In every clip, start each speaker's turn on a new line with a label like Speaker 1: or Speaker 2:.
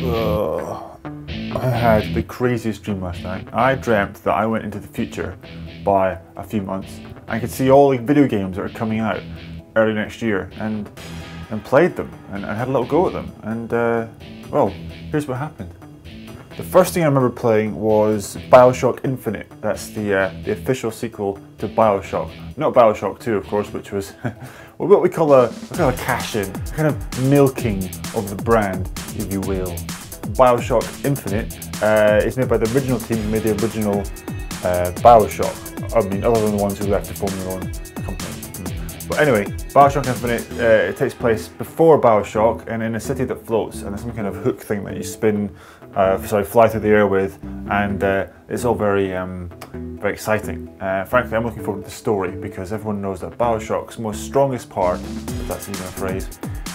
Speaker 1: I had the craziest dream last night. I dreamt that I went into the future by a few months. I could see all the video games that are coming out early next year and played them and had a little go at them. And well, here's what happened. The first thing I remember playing was Bioshock Infinite. That's the official sequel to Bioshock. Not Bioshock 2, of course, which was what we call a cash-in, kind of milking of the brand, if you will. Bioshock Infinite is made by the original team who made the original Bioshock. I mean, other than the ones who left to form their own company. But anyway, Bioshock Infinite, it takes place before Bioshock and in a city that floats, and there's some kind of hook thing that you fly through the air with, and it's all very exciting. Frankly, I'm looking forward to the story because everyone knows that Bioshock's most strongest part, if that's even a phrase,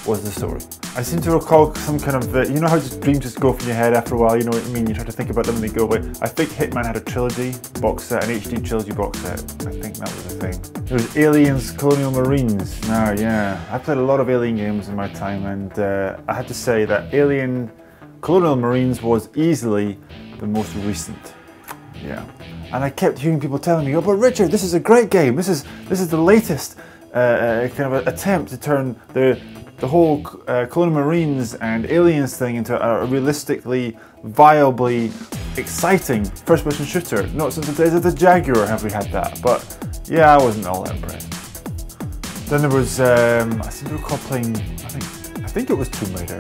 Speaker 1: was the story. I seem to recall some kind of, you know how dreams just go from your head after a while, you know what I mean? You try to think about them and they go away. I think Hitman had a trilogy box set, an HD trilogy box set. I think that was the thing. There was Aliens, Colonial Marines. Now, yeah, I played a lot of Alien games in my time, and I have to say that Alien Colonial Marines was easily the most recent. Yeah. And I kept hearing people telling me, oh, but Richard, this is a great game. This is the latest kind of attempt to turn the whole Colonial Marines and Aliens thing into a realistically, viably exciting first-person shooter. Not since the days of the Jaguar have we had that, but yeah, I wasn't all that impressed. Then there was, I seem to recall playing, I think it was Tomb Raider.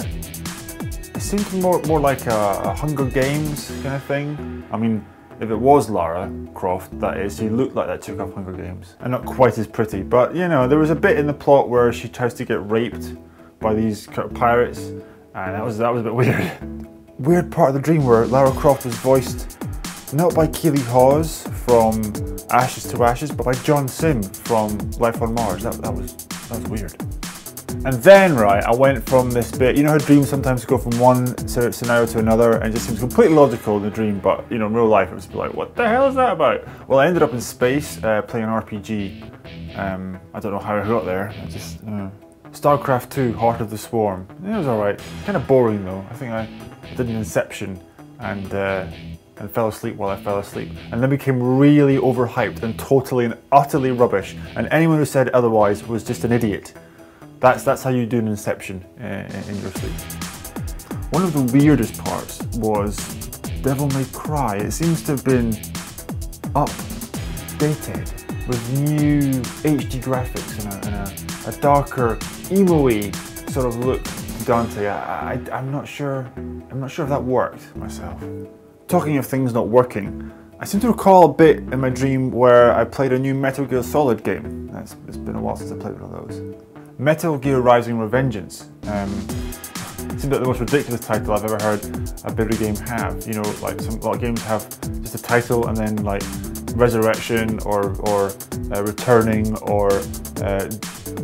Speaker 1: It seemed more like a Hunger Games kind of thing. I mean, if it was Lara Croft, that is, she looked like that took off Hunger Games. And not quite as pretty, but you know, there was a bit in the plot where she tries to get raped by these pirates, and that was a bit weird. Weird part of the dream where Lara Croft was voiced not by Keely Hawes from Ashes to Ashes, but by John Sim from Life on Mars. That was weird. And then, right, I went from this bit, you know how dreams sometimes go from one scenario to another and it just seems completely logical in the dream, but you know, in real life it was like, what the hell is that about? Well, I ended up in space playing an RPG. I don't know how I got there. I just, StarCraft 2, Heart of the Swarm. It was alright. Kind of boring though. I think I did an Inception and fell asleep while I fell asleep. And then became really overhyped and totally and utterly rubbish. And anyone who said otherwise was just an idiot. That's how you do an Inception in your sleep. One of the weirdest parts was Devil May Cry. It seems to have been updated with new HD graphics and a darker, emo-y sort of look to Dante. I'm not sure if that worked myself. Talking of things not working, I seem to recall a bit in my dream where I played a new Metal Gear Solid game. It's been a while since I played one of those. Metal Gear Rising: Revengeance. It seems like the most ridiculous title I've ever heard a video game have. You know, like a lot of games have just a title and then like Resurrection or Returning or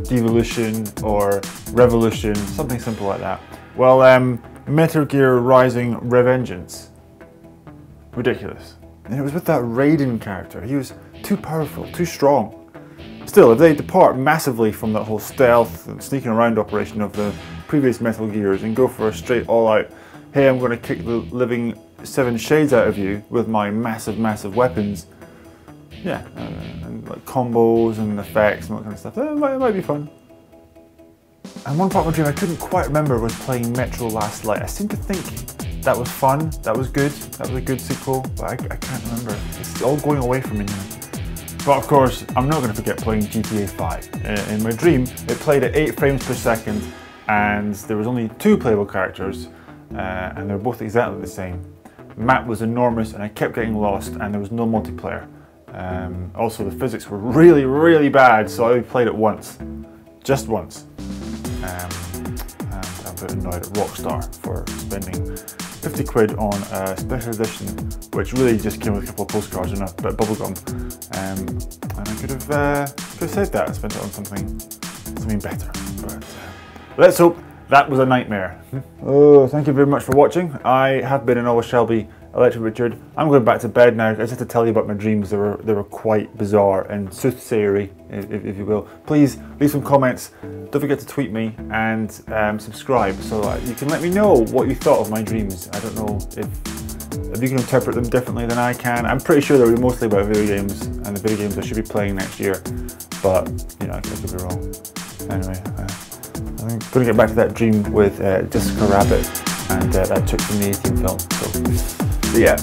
Speaker 1: Devolution or Revolution, something simple like that. Well, Metal Gear Rising: Revengeance. Ridiculous. And it was with that Raiden character. He was too powerful, too strong. Still, if they depart massively from that whole stealth and sneaking around operation of the previous Metal Gears and go for a straight all-out, hey, I'm going to kick the living 7 shades out of you with my massive weapons, yeah, and like combos and effects and all that kind of stuff, it might be fun. And one part of my dream I couldn't quite remember was playing Metro Last Light. I seem to think that was fun, that was good, that was a good sequel, but I can't remember. It's all going away from me now. But of course, I'm not going to forget playing GTA 5. In my dream, it played at 8 frames per second, and there was only 2 playable characters, and they were both exactly the same. The map was enormous, and I kept getting lost, and there was no multiplayer. Also, the physics were really bad, so I only played it once. Just once. And I'm a bit annoyed at Rockstar for spending 50 quid on a special edition, which really just came with a couple of postcards and a bit of bubblegum. And I could have saved that and spent it on something better. But let's hope that was a nightmare. Oh, thank you very much for watching. I have been and always shall be Electric Richard. I'm going back to bed now. I just have to tell you about my dreams. They were quite bizarre and soothsayery, if you will. Please leave some comments. Don't forget to tweet me and subscribe so that you can let me know what you thought of my dreams. I don't know if you can interpret them differently than I can. I'm pretty sure they were mostly about video games and the video games I should be playing next year, but you know, I could be wrong. Anyway, I'm going to get back to that dream with Jessica Rabbit and that chick from the 18 film. So yeah.